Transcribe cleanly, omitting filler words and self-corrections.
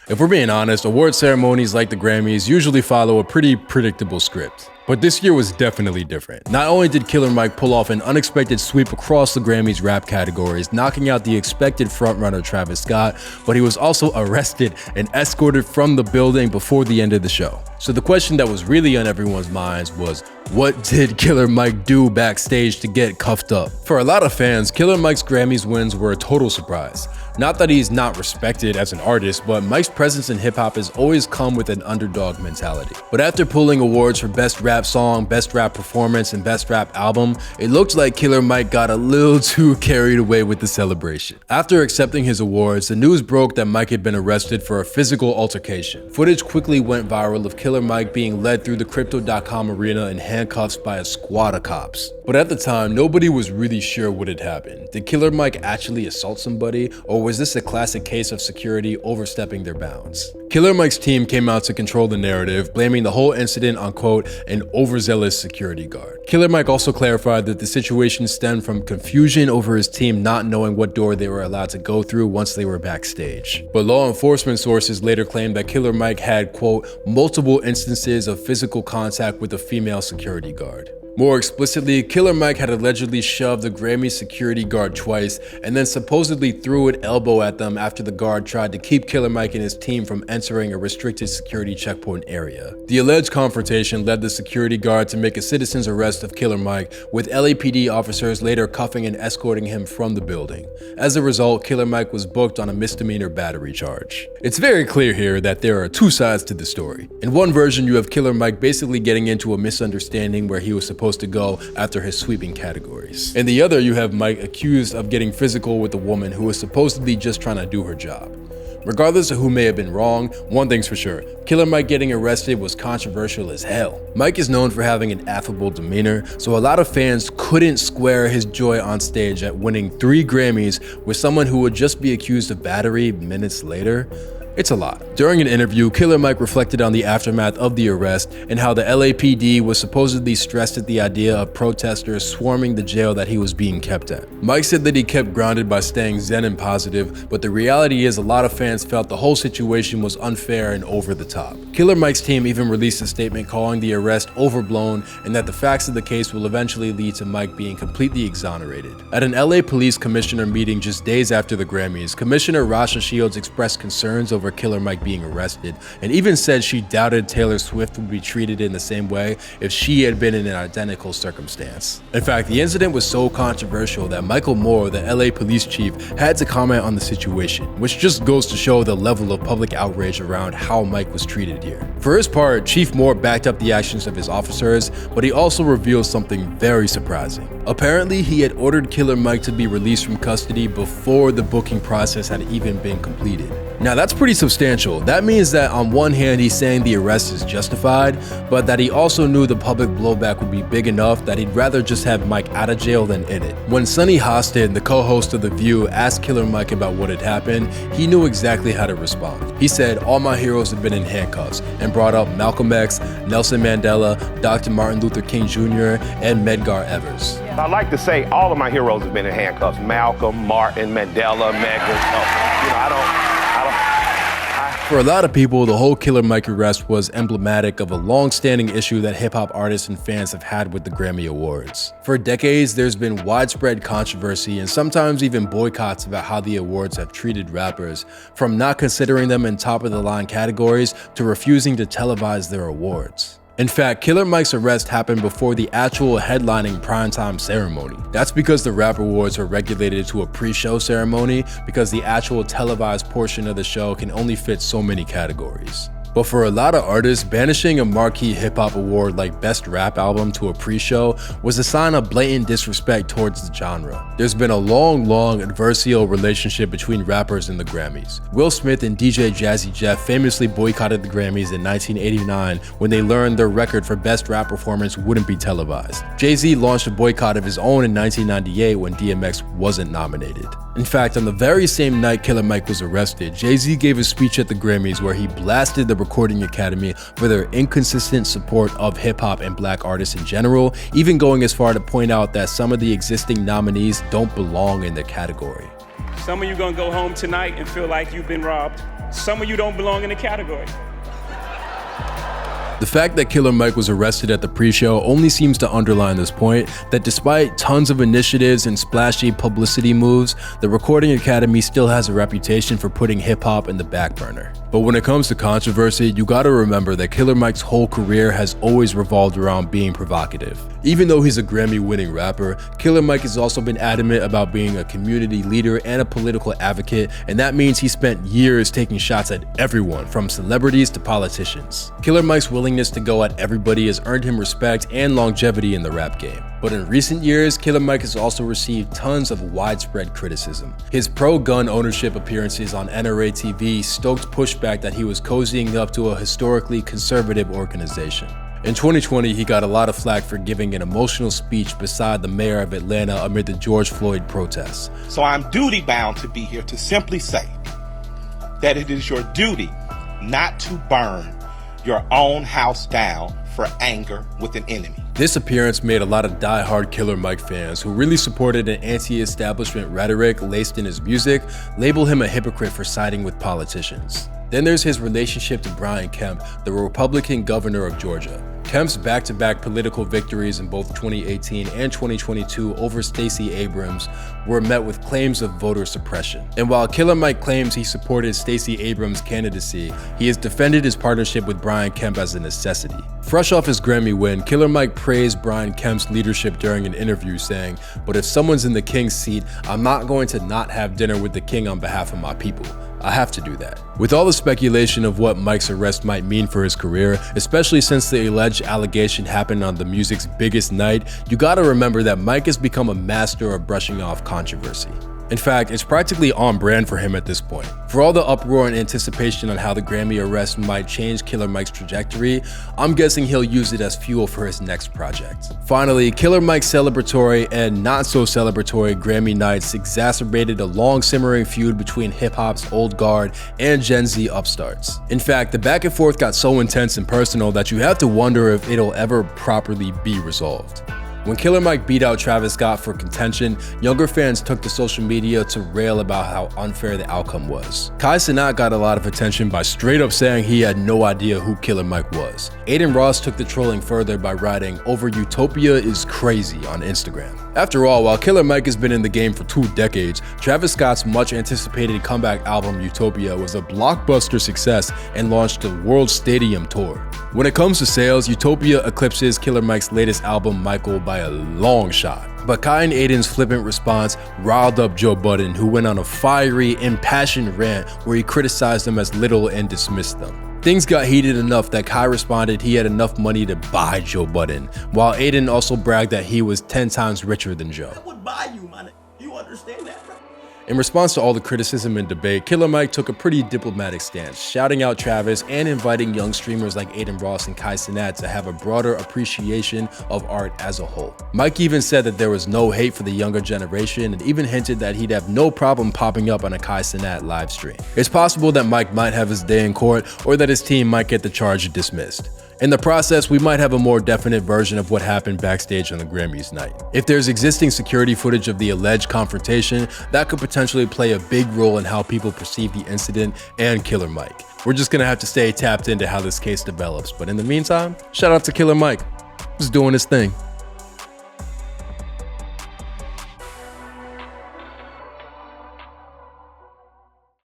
If we're being honest, award ceremonies like the Grammys usually follow a pretty predictable script. But this year was definitely different. Not only did Killer Mike pull off an unexpected sweep across the Grammys rap categories, knocking out the expected frontrunner Travis Scott, but he was also arrested and escorted from the building before the end of the show. So the question that was really on everyone's minds was, what did Killer Mike do backstage to get cuffed up? For a lot of fans, Killer Mike's Grammys wins were a total surprise. Not that he's not respected as an artist, but Mike's presence in hip-hop has always come with an underdog mentality. But after pulling awards for Best Rap Song, Best Rap Performance, and Best Rap Album, it looked like Killer Mike got a little too carried away with the celebration. After accepting his awards, the news broke that Mike had been arrested for a physical altercation. Footage quickly went viral of Killer Mike being led through the Crypto.com arena in handcuffs by a squad of cops. But at the time, nobody was really sure what had happened. Did Killer Mike actually assault somebody, or was this a classic case of security overstepping their bounds? Killer Mike's team came out to control the narrative, blaming the whole incident on, quote, an overzealous security guard. Killer Mike also clarified that the situation stemmed from confusion over his team not knowing what door they were allowed to go through once they were backstage. But law enforcement sources later claimed that Killer Mike had, quote, multiple instances of physical contact with a female security guard. More explicitly, Killer Mike had allegedly shoved the Grammy security guard twice and then supposedly threw an elbow at them after the guard tried to keep Killer Mike and his team from entering a restricted security checkpoint area. The alleged confrontation led the security guard to make a citizen's arrest of Killer Mike, with LAPD officers later cuffing and escorting him from the building. As a result, Killer Mike was booked on a misdemeanor battery charge. It's very clear here that there are two sides to the story. In one version, you have Killer Mike basically getting into a misunderstanding where he was supposed to go after his sweeping categories. In the other, you have Mike accused of getting physical with a woman who was supposedly just trying to do her job. Regardless of who may have been wrong, one thing's for sure, Killer Mike getting arrested was controversial as hell. Mike is known for having an affable demeanor, so a lot of fans couldn't square his joy on stage at winning 3 Grammys with someone who would just be accused of battery minutes later. It's a lot. During an interview, Killer Mike reflected on the aftermath of the arrest and how the LAPD was supposedly stressed at the idea of protesters swarming the jail that he was being kept at. Mike said that he kept grounded by staying zen and positive, but the reality is a lot of fans felt the whole situation was unfair and over the top. Killer Mike's team even released a statement calling the arrest overblown and that the facts of the case will eventually lead to Mike being completely exonerated. At an LA police commissioner meeting just days after the Grammys, Commissioner Rasha Shields expressed concerns over Killer Mike being arrested and even said she doubted Taylor Swift would be treated in the same way if she had been in an identical circumstance. In fact, the incident was so controversial that Michael Moore, the LA police chief, had to comment on the situation, which just goes to show the level of public outrage around how Mike was treated here. For his part, Chief Moore backed up the actions of his officers, but he also revealed something very surprising. Apparently, he had ordered Killer Mike to be released from custody before the booking process had even been completed. Now that's pretty substantial. That means that on one hand he's saying the arrest is justified, but that he also knew the public blowback would be big enough that he'd rather just have Mike out of jail than in it. When Sonny Hostin, the co-host of The View, asked Killer Mike about what had happened, he knew exactly how to respond. He said, "All my heroes have been in handcuffs," and brought up Malcolm X, Nelson Mandela, Dr. Martin Luther King Jr., and Medgar Evers. I like to say all of my heroes have been in handcuffs. Malcolm, Martin, Mandela, Medgar. For a lot of people, the whole Killer Mike arrest was emblematic of a long-standing issue that hip-hop artists and fans have had with the Grammy Awards. For decades, there's been widespread controversy and sometimes even boycotts about how the awards have treated rappers, from not considering them in top-of-the-line categories to refusing to televise their awards. In fact, Killer Mike's arrest happened before the actual headlining primetime ceremony. That's because the Rap Awards are regulated to a pre-show ceremony because the actual televised portion of the show can only fit so many categories. But for a lot of artists, banishing a marquee hip-hop award like Best Rap Album to a pre-show was a sign of blatant disrespect towards the genre. There's been a long adversarial relationship between rappers and the Grammys. Will Smith and DJ Jazzy Jeff famously boycotted the Grammys in 1989 when they learned their record for Best Rap Performance wouldn't be televised. Jay-Z launched a boycott of his own in 1998 when DMX wasn't nominated. In fact, on the very same night Killer Mike was arrested, Jay-Z gave a speech at the Grammys where he blasted the Recording Academy for their inconsistent support of hip-hop and black artists in general, even going as far to point out that some of the existing nominees don't belong in the category. Some of you gonna go home tonight and feel like you've been robbed. Some of you don't belong in the category. The fact that Killer Mike was arrested at the pre-show only seems to underline this point that despite tons of initiatives and splashy publicity moves, the Recording Academy still has a reputation for putting hip-hop in the back burner. But when it comes to controversy, you gotta remember that Killer Mike's whole career has always revolved around being provocative. Even though he's a Grammy-winning rapper, Killer Mike has also been adamant about being a community leader and a political advocate, and that means he spent years taking shots at everyone, from celebrities to politicians. Killer Mike's willingness to go at everybody has earned him respect and longevity in the rap game. But in recent years, Killer Mike has also received tons of widespread criticism. His pro-gun ownership appearances on NRA TV stoked pushback that he was cozying up to a historically conservative organization. In 2020, he got a lot of flack for giving an emotional speech beside the mayor of Atlanta amid the George Floyd protests. So I'm duty-bound to be here to simply say that it is your duty not to burn your own house down for anger with an enemy. This appearance made a lot of die-hard Killer Mike fans who really supported an anti-establishment rhetoric laced in his music label him a hypocrite for siding with politicians. Then there's his relationship to Brian Kemp, the Republican governor of Georgia. Kemp's back-to-back political victories in both 2018 and 2022 over Stacey Abrams were met with claims of voter suppression. And while Killer Mike claims he supported Stacey Abrams' candidacy, he has defended his partnership with Brian Kemp as a necessity. Fresh off his Grammy win, Killer Mike praised Brian Kemp's leadership during an interview, saying, "But if someone's in the king's seat, I'm not going to not have dinner with the king on behalf of my people. I have to do that." With all the speculation of what Mike's arrest might mean for his career, especially since the alleged allegation happened on the music's biggest night, you gotta remember that Mike has become a master of brushing off controversy. In fact, it's practically on brand for him at this point. For all the uproar and anticipation on how the Grammy arrest might change Killer Mike's trajectory, I'm guessing he'll use it as fuel for his next project. Finally, Killer Mike's celebratory and not so celebratory Grammy nights exacerbated a long simmering feud between hip-hop's old guard and Gen Z upstarts. In fact, the back and forth got so intense and personal that you have to wonder if it'll ever properly be resolved. When Killer Mike beat out Travis Scott for contention, younger fans took to social media to rail about how unfair the outcome was. Kai Cenat got a lot of attention by straight up saying he had no idea who Killer Mike was. Aiden Ross took the trolling further by writing, "Over Utopia is crazy" on Instagram. After all, while Killer Mike has been in the game for 2 decades, Travis Scott's much anticipated comeback album Utopia was a blockbuster success and launched a world stadium tour. When it comes to sales, Utopia eclipses Killer Mike's latest album Michael by a long shot. But Kai and Aiden's flippant response riled up Joe Budden, who went on a fiery, impassioned rant where he criticized them as little and dismissed them. Things got heated enough that Kai responded he had enough money to buy Joe Budden, while Aiden also bragged that he was 10 times richer than Joe. I would buy you, man. You understand that, bro? In response to all the criticism and debate, Killer Mike took a pretty diplomatic stance, shouting out Travis and inviting young streamers like Aiden Ross and Kai Cenat to have a broader appreciation of art as a whole. Mike even said that there was no hate for the younger generation and even hinted that he'd have no problem popping up on a Kai Cenat live stream. It's possible that Mike might have his day in court or that his team might get the charge dismissed. In the process, we might have a more definite version of what happened backstage on the Grammys night. If there's existing security footage of the alleged confrontation, that could potentially play a big role in how people perceive the incident and Killer Mike. We're just gonna have to stay tapped into how this case develops, but in the meantime, shout out to Killer Mike. He's doing his thing.